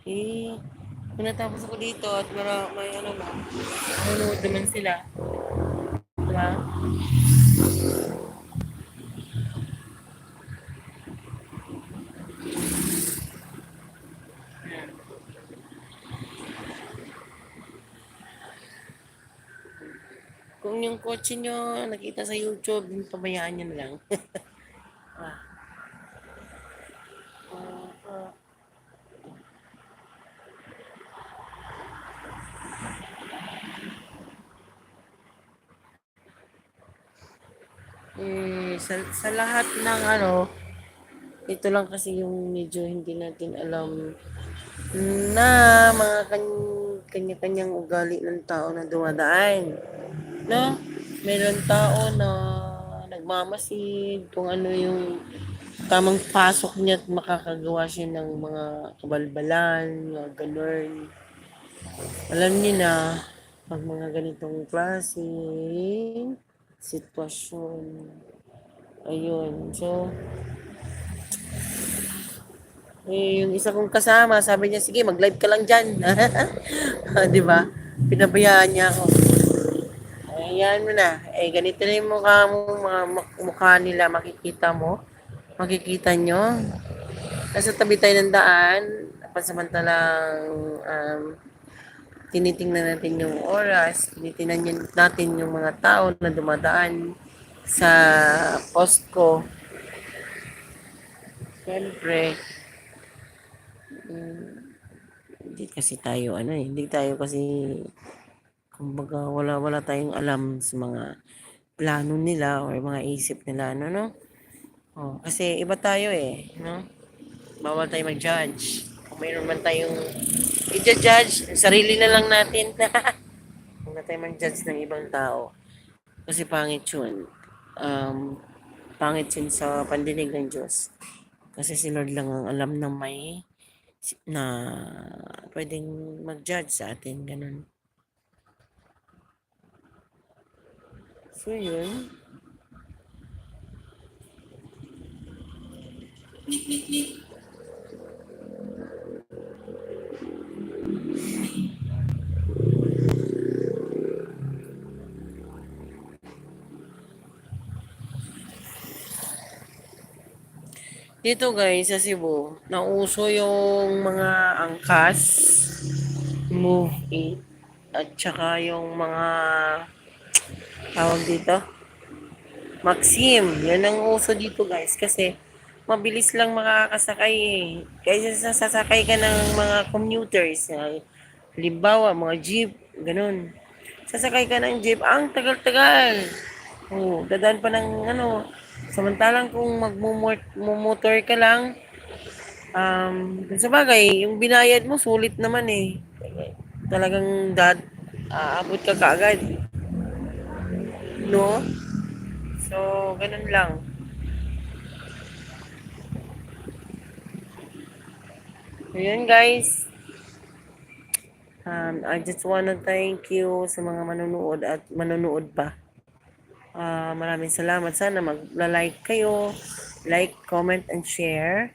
Eh, kung natapos ako dito at may ano na, nanonood naman sila. Diba? Kung yung kotse nyo nakita sa YouTube, pabayaan nyo na lang. ah, ah, ah. Sa lahat ng ano, ito lang kasi yung medyo hindi natin alam na mga kanya-kanyang ugali ng tao na dumadaan. No? Meron tao na nagmamasid kung ano yung tamang pasok niya at makakagawa siya ng mga kabalbalan, mga ganun. Alam niyo na, pag mga ganitong klase, sitwasyon. Ayun. So, yung isa kong kasama, sabi niya, sige, mag-live ka lang dyan. Di ba? Pinabayaan niya ako. Ayan mo na. Ganito na yung mukha mo, mga mukha nila, makikita mo. Makikita nyo. Nasa tabi tayo ng daan. Pansamantalang tinitingnan natin yung oras. Tinitingnan natin yung mga tao na dumadaan sa post ko. Siyempre, hindi kasi tayo, hindi tayo kasi, kumbaga, wala tayong alam sa mga plano nila or mga isip nila, no? Kasi iba tayo no? Bawal tayo mag-judge. Kung mayroon man tayong i-judge, sarili na lang natin. Huwag na tayo mag-judge ng ibang tao. Kasi pangit yun. Pangit yun sa pandinig ng Diyos. Kasi si Lord lang ang alam na na pwedeng mag-judge sa atin. Ganun. So yun. Dito guys, sa Cebu, nauso yung mga angkas, move it, at saka yung mga tawag dito, Maxim. Yan ang uso dito guys kasi mabilis lang makakasakay Kaysa sasakay ka ng mga commuters, halimbawa mga jeep, ganun. Sasakay ka ng jeep, ang tagal-tagal. Dadaan pa ng samantalang kung magmumotor ka lang, sa bagay, yung binayad mo, sulit naman Talagang aabot ka kaagad. No? So, ganun lang. Ayan guys. I just wanna thank you sa mga manonood at manonood pa. Maraming salamat. Sana mag-like kayo. Like, comment, and share.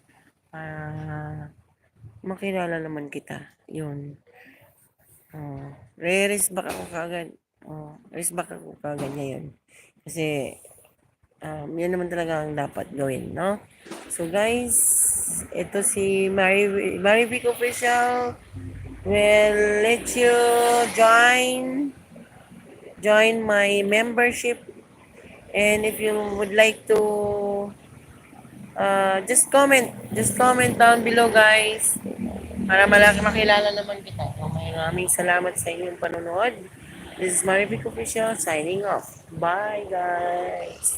Makilala naman kita. Yun. Re-raise back ako kagad. Raise back ako kagad ngayon. Kasi, yan naman talaga ang dapat gawin, no? So, guys, ito si Mary Vic Official will let you join my membership. And if you would like to just comment down below guys para makilala naman kita. Maraming salamat sa inyong panonood. This is Marivic Official signing off. Bye guys.